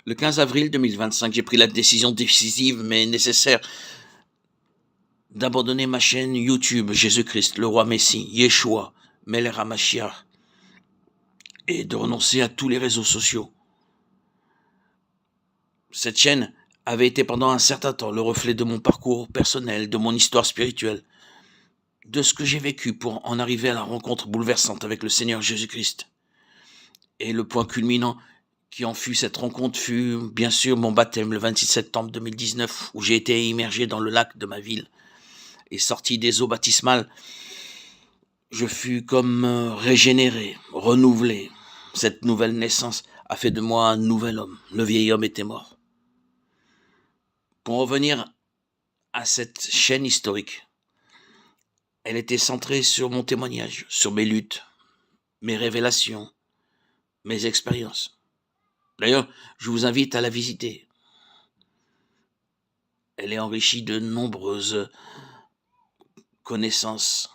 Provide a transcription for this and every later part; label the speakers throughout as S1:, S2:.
S1: Le 15 avril 2025, j'ai pris la décision décisive mais nécessaire d'abandonner ma chaîne YouTube Jésus-Christ, le roi Messie, Yeshua, Melech HaMashiach, et de renoncer à tous les réseaux sociaux. Cette chaîne avait été pendant un certain temps le reflet de mon parcours personnel, de mon histoire spirituelle, de ce que j'ai vécu pour en arriver à la rencontre bouleversante avec le Seigneur Jésus-Christ. Et le point culminant qui en fut cette rencontre fut bien sûr mon baptême le 26 septembre 2019, où j'ai été immergé dans le lac de ma ville et sorti des eaux baptismales. Je fus comme régénéré, renouvelé. Cette nouvelle naissance a fait de moi un nouvel homme. Le vieil homme était mort. Pour revenir à cette chaîne historique, elle était centrée sur mon témoignage, sur mes luttes, mes révélations, mes expériences. D'ailleurs, je vous invite à la visiter. Elle est enrichie de nombreuses connaissances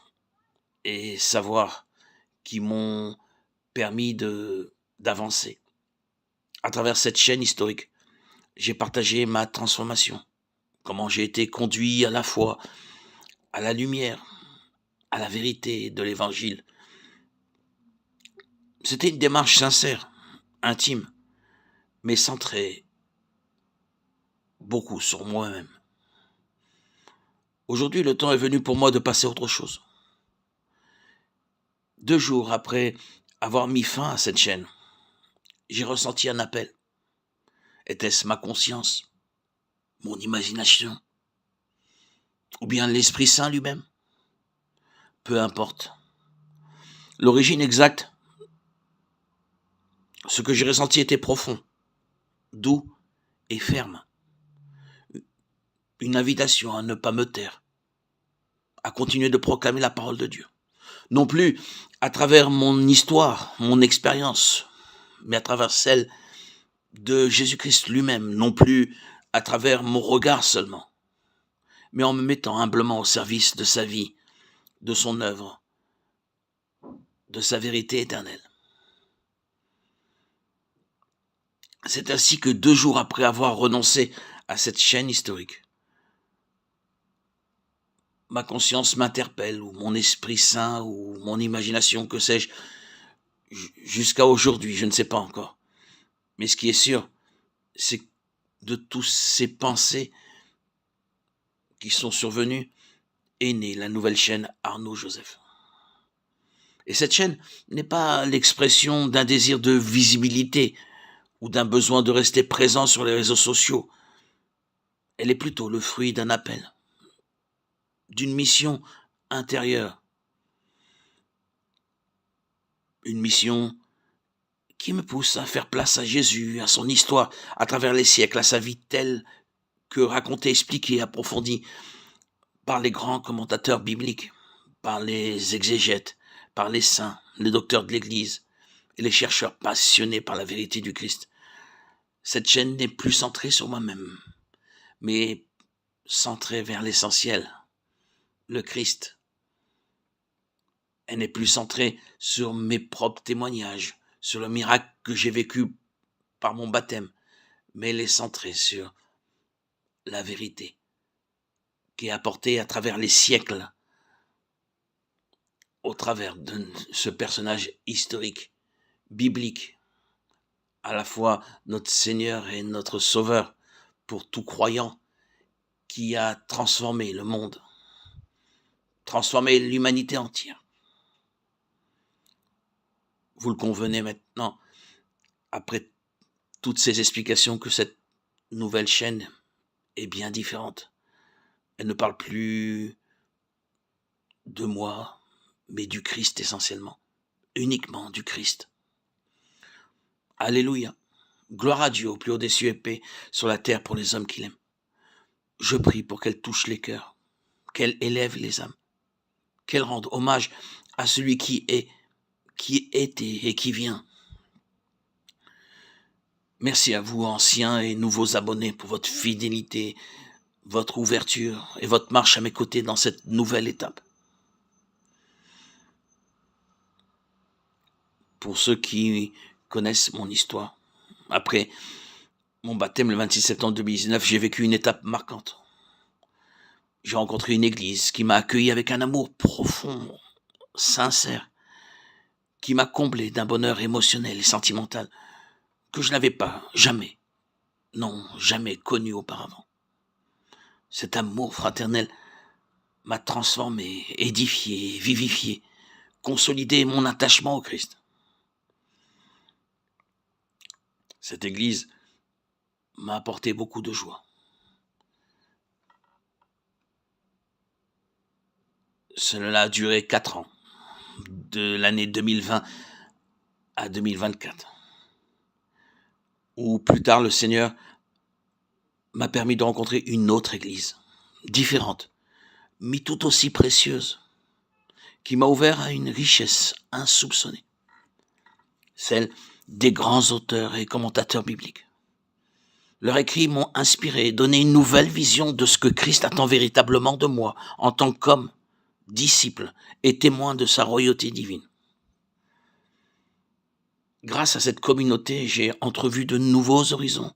S1: et savoirs qui m'ont permis d'avancer. À travers cette chaîne historique, j'ai partagé ma transformation, comment j'ai été conduit à la foi, à la lumière, à la vérité de l'évangile. C'était une démarche sincère, intime, mais centrée beaucoup sur moi-même. Aujourd'hui, le temps est venu pour moi de passer à autre chose. 2 jours après avoir mis fin à cette chaîne, j'ai ressenti un appel. Était-ce ma conscience, mon imagination, ou bien l'Esprit Saint lui-même? Peu importe. L'origine exacte, ce que j'ai ressenti était profond, doux et ferme. Une invitation à ne pas me taire, à continuer de proclamer la parole de Dieu. Non plus à travers mon histoire, mon expérience, mais à travers celle de Jésus-Christ lui-même, non plus à travers mon regard seulement, mais en me mettant humblement au service de sa vie, de son œuvre, de sa vérité éternelle. C'est ainsi que 2 jours après avoir renoncé à cette chaîne historique, ma conscience m'interpelle, ou mon esprit saint, ou mon imagination, que sais-je, jusqu'à aujourd'hui, je ne sais pas encore. Mais ce qui est sûr, c'est que de tous ces pensées qui sont survenues, est née la nouvelle chaîne Arnaud Joseph. Et cette chaîne n'est pas l'expression d'un désir de visibilité ou d'un besoin de rester présent sur les réseaux sociaux. Elle est plutôt le fruit d'un appel, d'une mission intérieure. Une mission qui me pousse à faire place à Jésus, à son histoire, à travers les siècles, à sa vie telle que racontée, expliquée, approfondie par les grands commentateurs bibliques, par les exégètes, par les saints, les docteurs de l'Église et les chercheurs passionnés par la vérité du Christ. Cette chaîne n'est plus centrée sur moi-même, mais centrée vers l'essentiel, le Christ. Elle n'est plus centrée sur mes propres témoignages, sur le miracle que j'ai vécu par mon baptême, mais elle est centrée sur la vérité qui est apportée à travers les siècles, au travers de ce personnage historique, biblique, à la fois notre Seigneur et notre Sauveur pour tout croyant, qui a transformé le monde, transformé l'humanité entière. Vous le convenez maintenant, après toutes ces explications, que cette nouvelle chaîne est bien différente. Elle ne parle plus de moi, mais du Christ essentiellement, uniquement du Christ. Alléluia. Gloire à Dieu au plus haut des cieux et paix sur la terre pour les hommes qu'il aime. Je prie pour qu'elle touche les cœurs, qu'elle élève les âmes, qu'elle rende hommage à celui qui est, qui était et qui vient. Merci à vous, anciens et nouveaux abonnés, pour votre fidélité, votre ouverture et votre marche à mes côtés dans cette nouvelle étape. Pour ceux qui connaissent mon histoire, après mon baptême le 26 septembre 2019, j'ai vécu une étape marquante. J'ai rencontré une église qui m'a accueilli avec un amour profond, sincère, qui m'a comblé d'un bonheur émotionnel et sentimental que je n'avais pas, jamais, non, jamais connu auparavant. Cet amour fraternel m'a transformé, édifié, vivifié, consolidé mon attachement au Christ. Cette église m'a apporté beaucoup de joie. Cela a duré 4 ans, de l'année 2020 à 2024, où plus tard le Seigneur m'a permis de rencontrer une autre église, différente, mais tout aussi précieuse, qui m'a ouvert à une richesse insoupçonnée, celle des grands auteurs et commentateurs bibliques. Leurs écrits m'ont inspiré, donné une nouvelle vision de ce que Christ attend véritablement de moi, en tant qu'homme, disciple et témoin de sa royauté divine. Grâce à cette communauté, j'ai entrevu de nouveaux horizons,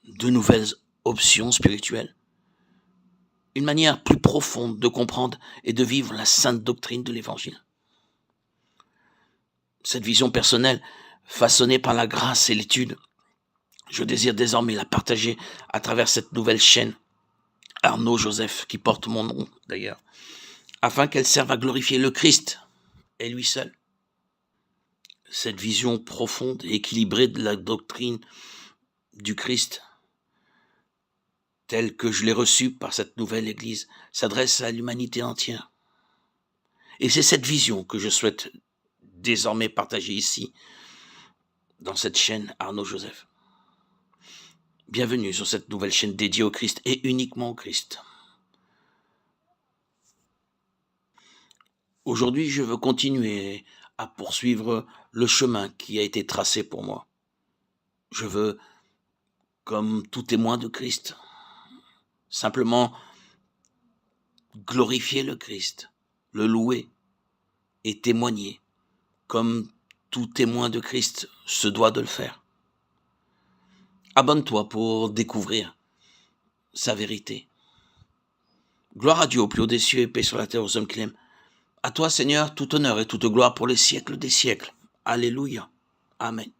S1: de nouvelles options spirituelles, une manière plus profonde de comprendre et de vivre la sainte doctrine de l'Évangile. Cette vision personnelle, façonnée par la grâce et l'étude, je désire désormais la partager à travers cette nouvelle chaîne, Arnaud Joseph, qui porte mon nom d'ailleurs, afin qu'elle serve à glorifier le Christ et lui seul. Cette vision profonde et équilibrée de la doctrine du Christ, telle que je l'ai reçue par cette nouvelle Église, s'adresse à l'humanité entière. Et c'est cette vision que je souhaite désormais partager ici, dans cette chaîne Arnaud Joseph. Bienvenue sur cette nouvelle chaîne dédiée au Christ et uniquement au Christ. Aujourd'hui, je veux continuer à poursuivre le chemin qui a été tracé pour moi. Je veux, comme tout témoin de Christ, simplement glorifier le Christ, le louer et témoigner, comme tout témoin de Christ se doit de le faire. Abonne-toi pour découvrir sa vérité. Gloire à Dieu au plus haut des cieux et paix sur la terre aux hommes qui l'aiment. À toi, Seigneur, tout honneur et toute gloire pour les siècles des siècles. Alléluia. Amen.